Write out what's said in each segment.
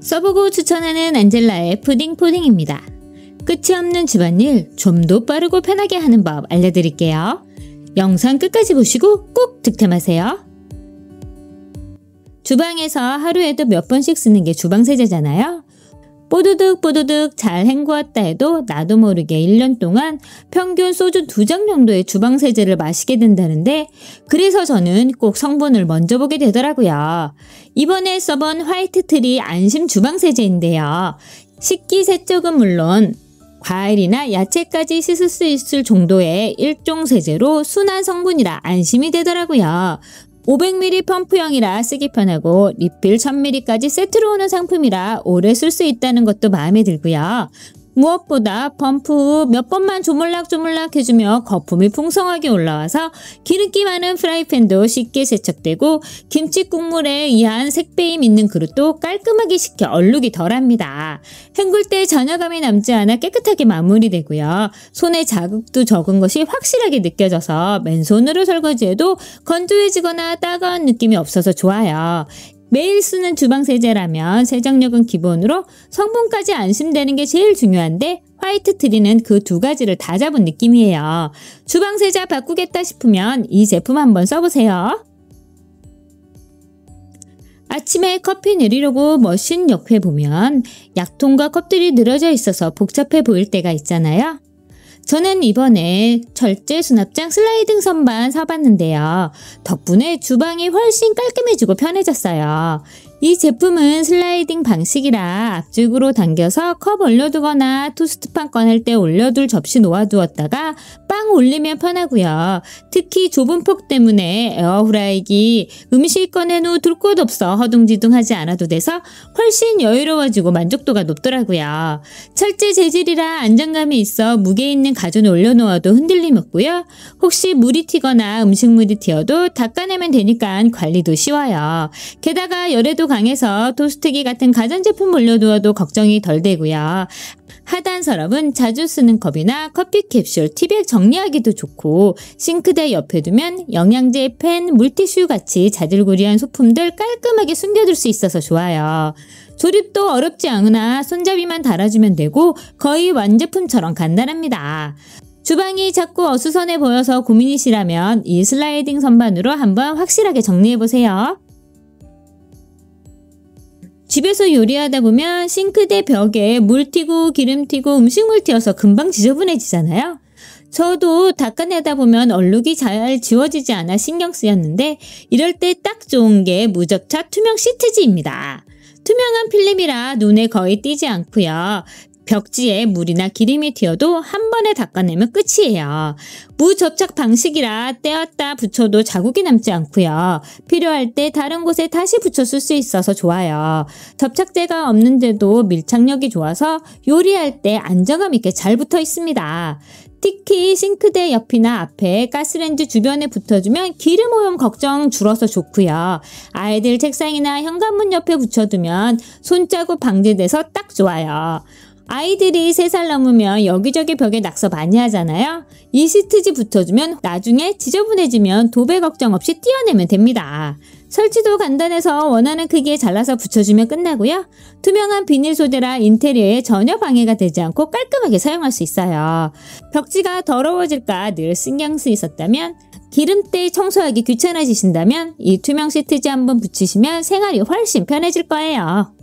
써보고 추천하는 안젤라의 푸딩입니다. 끝이 없는 집안일 좀 더 빠르고 편하게 하는 법 알려드릴게요. 영상 끝까지 보시고 꼭 득템하세요. 주방에서 하루에도 몇 번씩 쓰는 게 주방세제잖아요. 뽀드득 잘 헹구었다 해도 나도 모르게 1년 동안 평균 소주 2잔 정도의 주방세제를 마시게 된다는데, 그래서 저는 꼭 성분을 먼저 보게 되더라고요. 이번에 써본 화이트트리 안심 주방세제인데요. 식기세척은 물론 과일이나 야채까지 씻을 수 있을 정도의 일종 세제로 순한 성분이라 안심이 되더라고요. 500ml 펌프형이라 쓰기 편하고 리필 1000ml까지 세트로 오는 상품이라 오래 쓸 수 있다는 것도 마음에 들고요. 무엇보다 펌프 후 몇 번만 조물락 해주며 거품이 풍성하게 올라와서 기름기 많은 프라이팬도 쉽게 세척되고, 김치 국물에 의한 색배임 있는 그릇도 깔끔하게 식혀 얼룩이 덜합니다. 헹굴 때 잔여감이 남지 않아 깨끗하게 마무리되고요. 손에 자극도 적은 것이 확실하게 느껴져서 맨손으로 설거지해도 건조해지거나 따가운 느낌이 없어서 좋아요. 매일 쓰는 주방세제라면 세정력은 기본으로 성분까지 안심되는 게 제일 중요한데, 화이트트리는 그 두 가지를 다 잡은 느낌이에요. 주방세제 바꾸겠다 싶으면 이 제품 한번 써보세요. 아침에 커피 내리려고 머신 옆에 보면 약통과 컵들이 늘어져 있어서 복잡해 보일 때가 있잖아요. 저는 이번에 철제 수납장 슬라이딩 선반 사봤는데요. 덕분에 주방이 훨씬 깔끔해지고 편해졌어요. 이 제품은 슬라이딩 방식이라 앞쪽으로 당겨서 컵 올려두거나 토스트판 꺼낼 때 올려둘 접시 놓아두었다가 빵 올리면 편하고요. 특히 좁은 폭 때문에 에어프라이기 음식 꺼낸 후 둘 곳 없어 허둥지둥하지 않아도 돼서 훨씬 여유로워지고 만족도가 높더라고요. 철제 재질이라 안정감이 있어 무게 있는 가전 올려놓아도 흔들림 없고요. 혹시 물이 튀거나 음식물이 튀어도 닦아내면 되니까 관리도 쉬워요. 게다가 열에도 강해서 토스트기 같은 가전제품 올려두어도 걱정이 덜 되고요. 하단 서랍은 자주 쓰는 컵이나 커피 캡슐, 티백 정리하기도 좋고, 싱크대 옆에 두면 영양제, 펜, 물티슈 같이 자질구레한 소품들 깔끔하게 숨겨둘 수 있어서 좋아요. 조립도 어렵지 않으나 손잡이만 달아주면 되고 거의 완제품처럼 간단합니다. 주방이 자꾸 어수선해 보여서 고민이시라면 이 슬라이딩 선반으로 한번 확실하게 정리해보세요. 집에서 요리하다 보면 싱크대 벽에 물 튀고 기름 튀고 음식물 튀어서 금방 지저분해지잖아요. 저도 닦아내다 보면 얼룩이 잘 지워지지 않아 신경 쓰였는데, 이럴 때 딱 좋은 게 무접착 투명 시트지입니다. 투명한 필름이라 눈에 거의 띄지 않고요. 벽지에 물이나 기름이 튀어도 한 번에 닦아내면 끝이에요. 무접착 방식이라 떼었다 붙여도 자국이 남지 않고요. 필요할 때 다른 곳에 다시 붙여 쓸 수 있어서 좋아요. 접착제가 없는데도 밀착력이 좋아서 요리할 때 안정감 있게 잘 붙어 있습니다. 특히 싱크대 옆이나 앞에 가스레인지 주변에 붙어주면 기름 오염 걱정 줄어서 좋고요. 아이들 책상이나 현관문 옆에 붙여두면 손자국 방지돼서 딱 좋아요. 아이들이 3살 넘으면 여기저기 벽에 낙서 많이 하잖아요. 이 시트지 붙여주면 나중에 지저분해지면 도배 걱정 없이 떼어내면 됩니다. 설치도 간단해서 원하는 크기에 잘라서 붙여주면 끝나고요. 투명한 비닐 소재라 인테리어에 전혀 방해가 되지 않고 깔끔하게 사용할 수 있어요. 벽지가 더러워질까 늘 신경 쓰이셨다면, 기름때 청소하기 귀찮아지신다면 이 투명 시트지 한번 붙이시면 생활이 훨씬 편해질 거예요.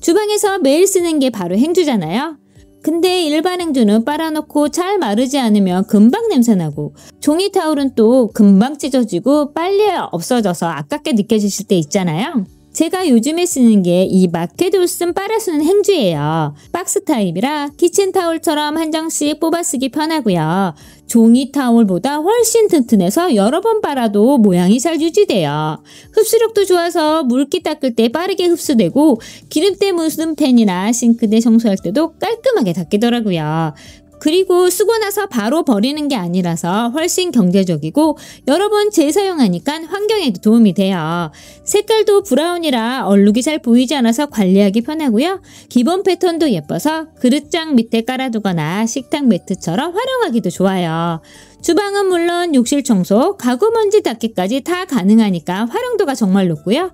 주방에서 매일 쓰는 게 바로 행주잖아요. 근데 일반 행주는 빨아놓고 잘 마르지 않으면 금방 냄새나고, 종이 타올은 또 금방 찢어지고 빨리 없어져서 아깝게 느껴지실 때 있잖아요. 제가 요즘에 쓰는 게 이 마켓올슨 빨아쓰는 행주예요. 박스 타입이라 키친타올처럼 한 장씩 뽑아 쓰기 편하고요. 종이 타올보다 훨씬 튼튼해서 여러 번 빨아도 모양이 잘 유지돼요. 흡수력도 좋아서 물기 닦을 때 빠르게 흡수되고, 기름때 묻은 팬이나 싱크대 청소할 때도 깔끔하게 닦이더라고요. 그리고 쓰고 나서 바로 버리는 게 아니라서 훨씬 경제적이고 여러 번 재사용하니까 환경에도 도움이 돼요. 색깔도 브라운이라 얼룩이 잘 보이지 않아서 관리하기 편하고요. 기본 패턴도 예뻐서 그릇장 밑에 깔아두거나 식탁 매트처럼 활용하기도 좋아요. 주방은 물론 욕실 청소, 가구 먼지 닦기까지 다 가능하니까 활용도가 정말 높고요.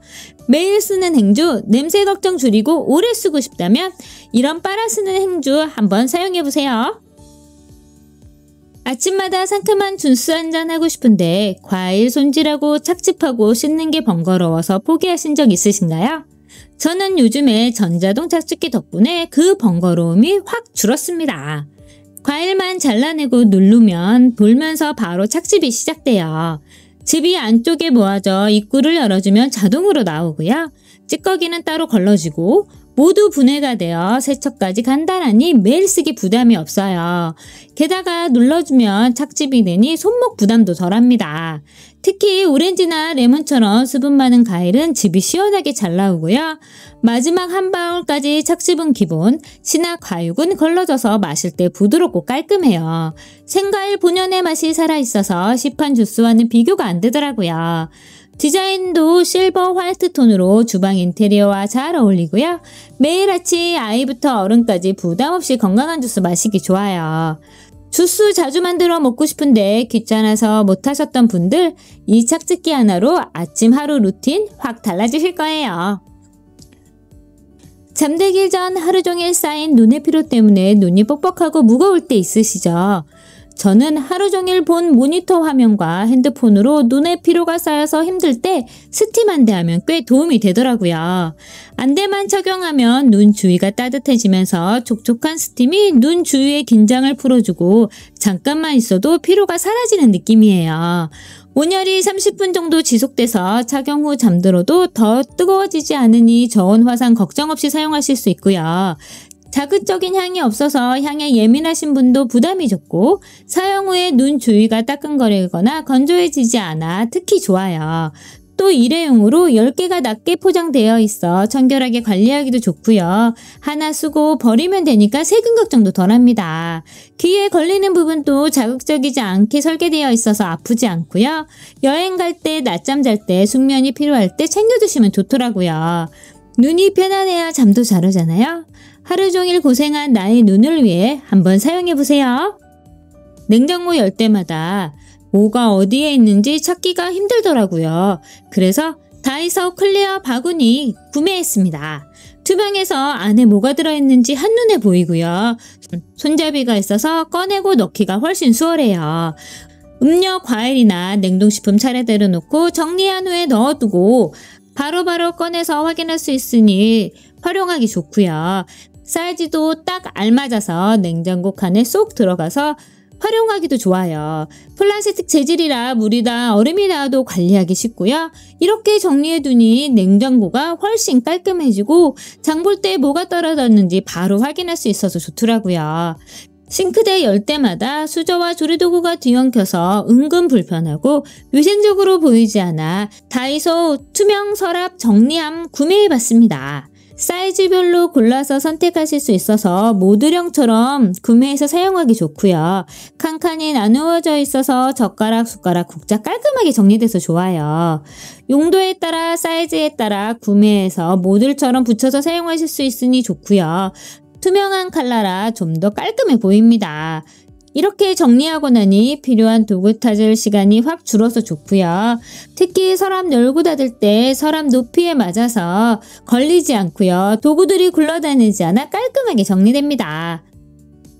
매일 쓰는 행주, 냄새 걱정 줄이고 오래 쓰고 싶다면 이런 빨아 쓰는 행주 한번 사용해보세요. 아침마다 상큼한 주스 한잔 하고 싶은데 과일 손질하고 착즙하고 씻는 게 번거로워서 포기하신 적 있으신가요? 저는 요즘에 전자동 착즙기 덕분에 그 번거로움이 확 줄었습니다. 과일만 잘라내고 누르면 돌면서 바로 착즙이 시작돼요. 즙이 안쪽에 모아져 입구를 열어주면 자동으로 나오고요. 찌꺼기는 따로 걸러지고 모두 분해가 되어 세척까지 간단하니 매일 쓰기 부담이 없어요. 게다가 눌러주면 착즙이 되니 손목 부담도 덜합니다. 특히 오렌지나 레몬처럼 수분 많은 과일은 즙이 시원하게 잘 나오고요. 마지막 한 방울까지 착즙은 기본, 시나 과육은 걸러져서 마실 때 부드럽고 깔끔해요. 생과일 본연의 맛이 살아있어서 시판 주스와는 비교가 안 되더라고요. 디자인도 실버 화이트 톤으로 주방 인테리어와 잘 어울리고요. 매일 아침 아이부터 어른까지 부담 없이 건강한 주스 마시기 좋아요. 주스 자주 만들어 먹고 싶은데 귀찮아서 못하셨던 분들, 이 착즙기 하나로 아침 하루 루틴 확 달라지실 거예요. 잠들기 전 하루 종일 쌓인 눈의 피로 때문에 눈이 뻑뻑하고 무거울 때 있으시죠? 저는 하루 종일 본 모니터 화면과 핸드폰으로 눈의 피로가 쌓여서 힘들 때 스팀 안대 하면 꽤 도움이 되더라고요. 안대만 착용하면 눈 주위가 따뜻해지면서 촉촉한 스팀이 눈 주위의 긴장을 풀어주고 잠깐만 있어도 피로가 사라지는 느낌이에요. 온열이 30분 정도 지속돼서 착용 후 잠들어도 더 뜨거워지지 않으니 저온 화상 걱정 없이 사용하실 수 있고요. 자극적인 향이 없어서 향에 예민하신 분도 부담이 적고 사용 후에 눈 주위가 따끔거리거나 건조해지지 않아 특히 좋아요. 또 일회용으로 10개가 낮게 포장되어 있어 청결하게 관리하기도 좋고요. 하나 쓰고 버리면 되니까 세균 걱정도 덜합니다. 귀에 걸리는 부분도 자극적이지 않게 설계되어 있어서 아프지 않고요. 여행 갈 때, 낮잠 잘 때, 숙면이 필요할 때 챙겨 두시면 좋더라고요. 눈이 편안해야 잠도 잘 오잖아요. 하루 종일 고생한 나의 눈을 위해 한번 사용해보세요. 냉장고 열 때마다 뭐가 어디에 있는지 찾기가 힘들더라고요. 그래서 다이소 클리어 바구니 구매했습니다. 투명해서 안에 뭐가 들어있는지 한눈에 보이고요. 손잡이가 있어서 꺼내고 넣기가 훨씬 수월해요. 음료, 과일이나 냉동식품 차례대로 놓고 정리한 후에 넣어두고 바로바로 꺼내서 확인할 수 있으니 활용하기 좋고요. 사이즈도 딱 알맞아서 냉장고 칸에 쏙 들어가서 활용하기도 좋아요. 플라스틱 재질이라 물이나 얼음이 닿아도 관리하기 쉽고요. 이렇게 정리해두니 냉장고가 훨씬 깔끔해지고 장 볼 때 뭐가 떨어졌는지 바로 확인할 수 있어서 좋더라고요. 싱크대 열 때마다 수저와 조리도구가 뒤엉켜서 은근 불편하고 위생적으로 보이지 않아 다이소 투명 서랍 정리함 구매해봤습니다. 사이즈별로 골라서 선택하실 수 있어서 모듈형처럼 구매해서 사용하기 좋고요. 칸칸이 나누어져 있어서 젓가락, 숟가락, 국자 깔끔하게 정리돼서 좋아요. 용도에 따라 사이즈에 따라 구매해서 모듈처럼 붙여서 사용하실 수 있으니 좋고요. 투명한 칼라라 좀 더 깔끔해 보입니다. 이렇게 정리하고 나니 필요한 도구 찾을 시간이 확 줄어서 좋고요. 특히 서랍 열고 닫을 때 서랍 높이에 맞아서 걸리지 않고요. 도구들이 굴러다니지 않아 깔끔하게 정리됩니다.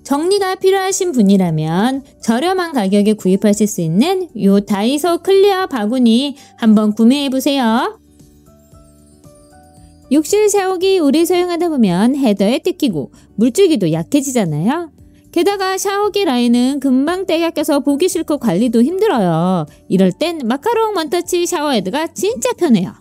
정리가 필요하신 분이라면 저렴한 가격에 구입하실 수 있는 요 다이소 클리어 바구니 한번 구매해보세요. 욕실 샤워기 오래 사용하다 보면 헤더에 뜯기고 물줄기도 약해지잖아요. 게다가 샤워기 라인은 금방 때가 껴서 보기 싫고 관리도 힘들어요. 이럴 땐 마카롱 원터치 샤워헤드가 진짜 편해요.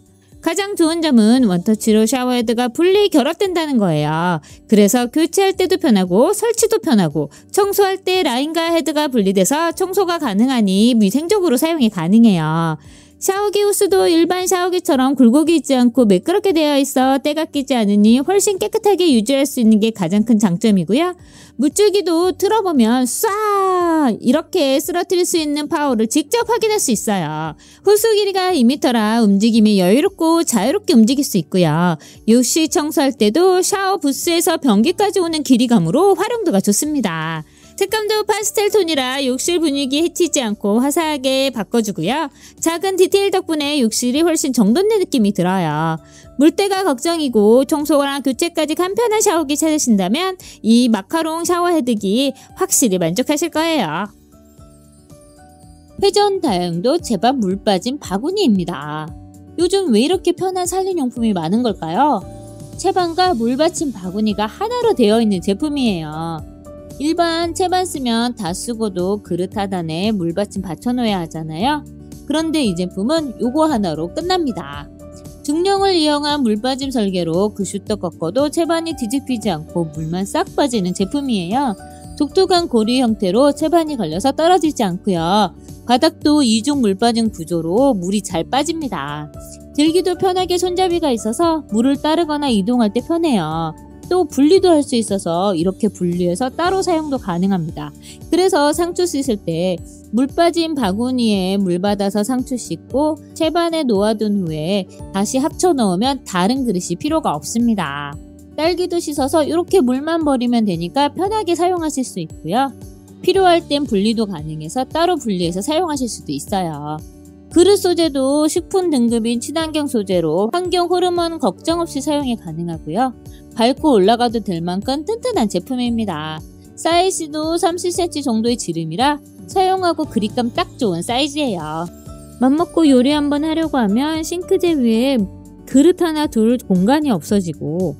가장 좋은 점은 원터치로 샤워헤드가 분리 결합된다는 거예요. 그래서 교체할 때도 편하고 설치도 편하고 청소할 때 라인과 헤드가 분리돼서 청소가 가능하니 위생적으로 사용이 가능해요. 샤워기 호스도 일반 샤워기처럼 굴곡이 있지 않고 매끄럽게 되어 있어 때가 끼지 않으니 훨씬 깨끗하게 유지할 수 있는 게 가장 큰 장점이고요. 물줄기도 틀어보면 쏴! 이렇게 쓰러뜨릴 수 있는 파워를 직접 확인할 수 있어요. 호스 길이가 2m라 움직임이 여유롭고 자유롭게 움직일 수 있고요. 욕실 청소할 때도 샤워 부스에서 변기까지 오는 길이감으로 활용도가 좋습니다. 색감도 파스텔 톤이라 욕실 분위기 해치지 않고 화사하게 바꿔주고요. 작은 디테일 덕분에 욕실이 훨씬 정돈된 느낌이 들어요. 물때가 걱정이고 청소랑 교체까지 간편한 샤워기 찾으신다면 이 마카롱 샤워 헤드기 확실히 만족하실 거예요. 회전 다용도 제밥 물 빠진 바구니입니다. 요즘 왜 이렇게 편한 살림용품이 많은 걸까요? 채반과 물 받침 바구니가 하나로 되어 있는 제품이에요. 일반 채반 쓰면 다 쓰고도 그릇 하단에 물 받침 받쳐놓아야 하잖아요. 그런데 이 제품은 요거 하나로 끝납니다. 중령을 이용한 물 빠짐 설계로 그 슈터 꺾어도 채반이 뒤집히지 않고 물만 싹 빠지는 제품이에요. 독특한 고리 형태로 채반이 걸려서 떨어지지 않고요. 바닥도 이중 물 빠짐 구조로 물이 잘 빠집니다. 들기도 편하게 손잡이가 있어서 물을 따르거나 이동할 때 편해요. 또 분리도 할 수 있어서 이렇게 분리해서 따로 사용도 가능합니다. 그래서 상추 씻을 때 물 빠진 바구니에 물 받아서 상추 씻고 채반에 놓아둔 후에 다시 합쳐 넣으면 다른 그릇이 필요가 없습니다. 딸기도 씻어서 이렇게 물만 버리면 되니까 편하게 사용하실 수 있고요. 필요할 땐 분리도 가능해서 따로 분리해서 사용하실 수도 있어요. 그릇 소재도 식품 등급인 친환경 소재로 환경 호르몬 걱정 없이 사용이 가능하고요. 밟고 올라가도 될 만큼 튼튼한 제품입니다. 사이즈도 30cm 정도의 지름이라 사용하고 그립감 딱 좋은 사이즈예요. 맘먹고 요리 한번 하려고 하면 싱크대 위에 그릇 하나 둘 공간이 없어지고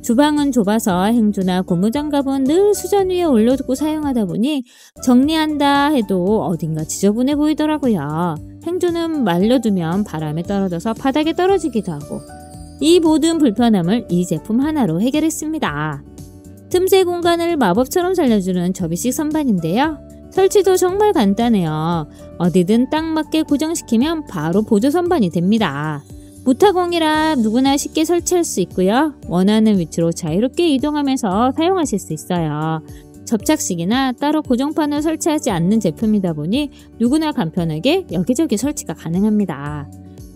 주방은 좁아서 행주나 고무장갑은 늘 수전 위에 올려두고 사용하다 보니 정리한다 해도 어딘가 지저분해 보이더라고요. 행주는 말려두면 바람에 떨어져서 바닥에 떨어지기도 하고 이 모든 불편함을 이 제품 하나로 해결했습니다. 틈새 공간을 마법처럼 살려주는 접이식 선반인데요. 설치도 정말 간단해요. 어디든 딱 맞게 고정시키면 바로 보조 선반이 됩니다. 무타공이라 누구나 쉽게 설치할 수 있고요. 원하는 위치로 자유롭게 이동하면서 사용하실 수 있어요. 접착식이나 따로 고정판을 설치하지 않는 제품이다 보니 누구나 간편하게 여기저기 설치가 가능합니다.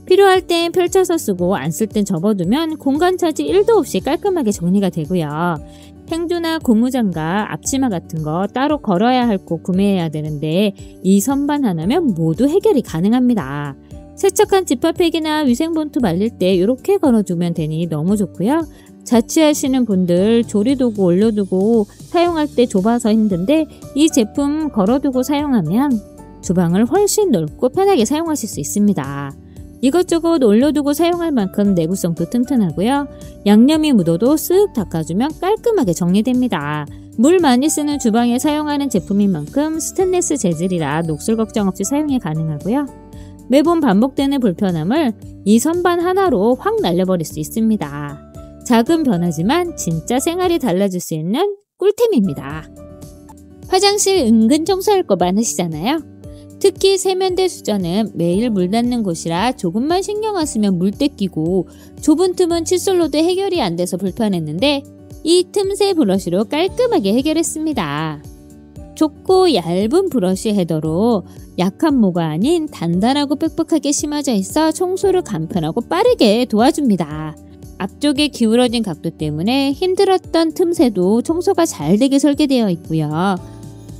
필요할 땐 펼쳐서 쓰고 안 쓸 땐 접어두면 공간 차지 1도 없이 깔끔하게 정리가 되고요. 행주나 고무장갑, 앞치마 같은 거 따로 걸어야 할 곳 구매해야 되는데 이 선반 하나면 모두 해결이 가능합니다. 세척한 지퍼팩이나 위생봉투 말릴 때 이렇게 걸어두면 되니 너무 좋고요. 자취하시는 분들 조리도구 올려두고 사용할 때 좁아서 힘든데 이 제품 걸어두고 사용하면 주방을 훨씬 넓고 편하게 사용하실 수 있습니다. 이것저것 올려두고 사용할 만큼 내구성도 튼튼하고요. 양념이 묻어도 쓱 닦아주면 깔끔하게 정리됩니다. 물 많이 쓰는 주방에 사용하는 제품인 만큼 스테인리스 재질이라 녹슬 걱정 없이 사용이 가능하고요. 매번 반복되는 불편함을 이 선반 하나로 확 날려버릴 수 있습니다. 작은 변화지만 진짜 생활이 달라질 수 있는 꿀템입니다. 화장실 은근 청소할 거 많으시잖아요. 특히 세면대 수전은 매일 물 닿는 곳이라 조금만 신경 안 쓰면 물때 끼고 좁은 틈은 칫솔로도 해결이 안 돼서 불편했는데 이 틈새 브러쉬로 깔끔하게 해결했습니다. 좁고 얇은 브러쉬 헤더로 약한 모가 아닌 단단하고 빽빽하게 심어져 있어 청소를 간편하고 빠르게 도와줍니다. 앞쪽에 기울어진 각도 때문에 힘들었던 틈새도 청소가 잘 되게 설계되어 있고요.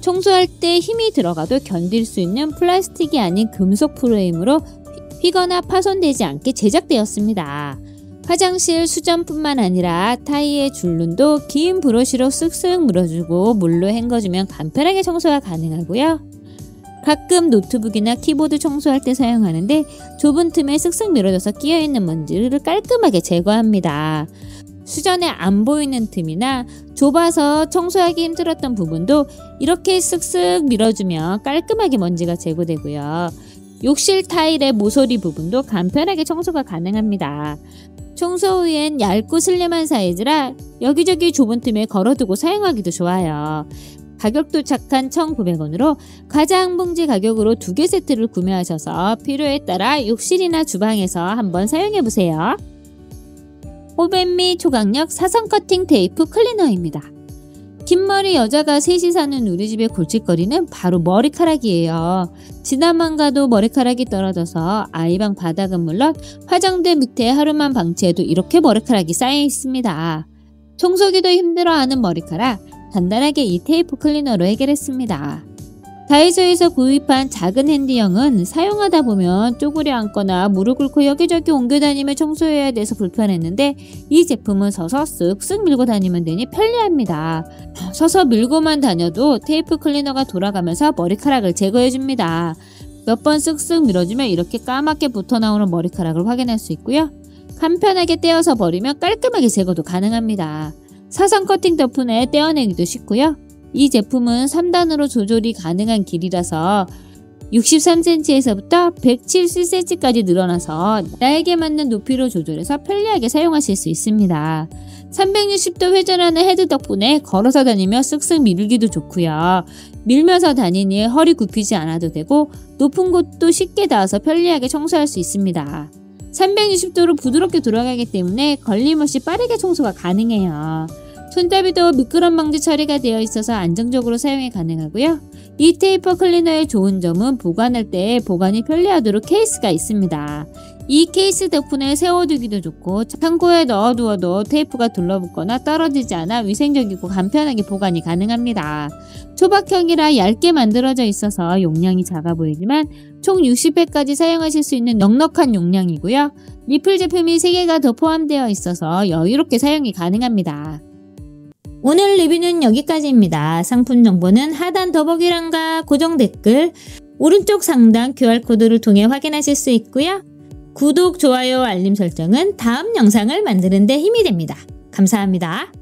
청소할 때 힘이 들어가도 견딜 수 있는 플라스틱이 아닌 금속 프레임으로 휘거나 파손되지 않게 제작되었습니다. 화장실 수전뿐만 아니라 타일의 줄눈도 긴 브러쉬로 쓱쓱 물어주고 물로 헹궈주면 간편하게 청소가 가능하고요. 가끔 노트북이나 키보드 청소할 때 사용하는데 좁은 틈에 쓱쓱 밀어줘서 끼어있는 먼지를 깔끔하게 제거합니다. 수전에 안 보이는 틈이나 좁아서 청소하기 힘들었던 부분도 이렇게 쓱쓱 밀어주면 깔끔하게 먼지가 제거되고요. 욕실 타일의 모서리 부분도 간편하게 청소가 가능합니다. 청소 후엔 얇고 슬림한 사이즈라 여기저기 좁은 틈에 걸어두고 사용하기도 좋아요. 가격도 착한 1,900원으로 가장봉지 가격으로 2개 세트를 구매하셔서 필요에 따라 욕실이나 주방에서 한번 사용해보세요. 호벤미 초강력 사선 커팅 테이프 클리너입니다. 긴 머리 여자가 셋이 사는 우리 집의 골칫거리는 바로 머리카락이에요. 지나만 가도 머리카락이 떨어져서 아이방 바닥은 물론 화장대 밑에 하루만 방치해도 이렇게 머리카락이 쌓여 있습니다. 청소기도 힘들어하는 머리카락, 간단하게 이 테이프 클리너로 해결했습니다. 다이소에서 구입한 작은 핸디형은 사용하다 보면 쪼그려 앉거나 무릎 꿇고 여기저기 옮겨 다니며 청소해야 돼서 불편했는데 이 제품은 서서 쓱쓱 밀고 다니면 되니 편리합니다. 서서 밀고만 다녀도 테이프 클리너가 돌아가면서 머리카락을 제거해줍니다. 몇 번 쓱쓱 밀어주면 이렇게 까맣게 붙어 나오는 머리카락을 확인할 수 있고요. 간편하게 떼어서 버리면 깔끔하게 제거도 가능합니다. 사선 커팅 덕분에 떼어내기도 쉽고요. 이 제품은 3단으로 조절이 가능한 길이라서 63cm에서부터 107cm까지 늘어나서 나에게 맞는 높이로 조절해서 편리하게 사용하실 수 있습니다. 360도 회전하는 헤드 덕분에 걸어서 다니며 쓱쓱 밀기도 좋고요. 밀면서 다니니 허리 굽히지 않아도 되고 높은 곳도 쉽게 닿아서 편리하게 청소할 수 있습니다. 360도로 부드럽게 돌아가기 때문에 걸림없이 빠르게 청소가 가능해요. 손잡이도 미끄럼 방지 처리가 되어 있어서 안정적으로 사용이 가능하고요. 이 테이프 클리너의 좋은 점은 보관할 때 보관이 편리하도록 케이스가 있습니다. 이 케이스 덕분에 세워두기도 좋고 창고에 넣어두어도 테이프가 둘러붙거나 떨어지지 않아 위생적이고 간편하게 보관이 가능합니다. 초박형이라 얇게 만들어져 있어서 용량이 작아 보이지만 총 60회까지 사용하실 수 있는 넉넉한 용량이고요. 리필 제품이 3개가 더 포함되어 있어서 여유롭게 사용이 가능합니다. 오늘 리뷰는 여기까지입니다. 상품 정보는 하단 더보기란과 고정 댓글, 오른쪽 상단 QR코드를 통해 확인하실 수 있고요. 구독, 좋아요, 알림 설정은 다음 영상을 만드는 데 힘이 됩니다. 감사합니다.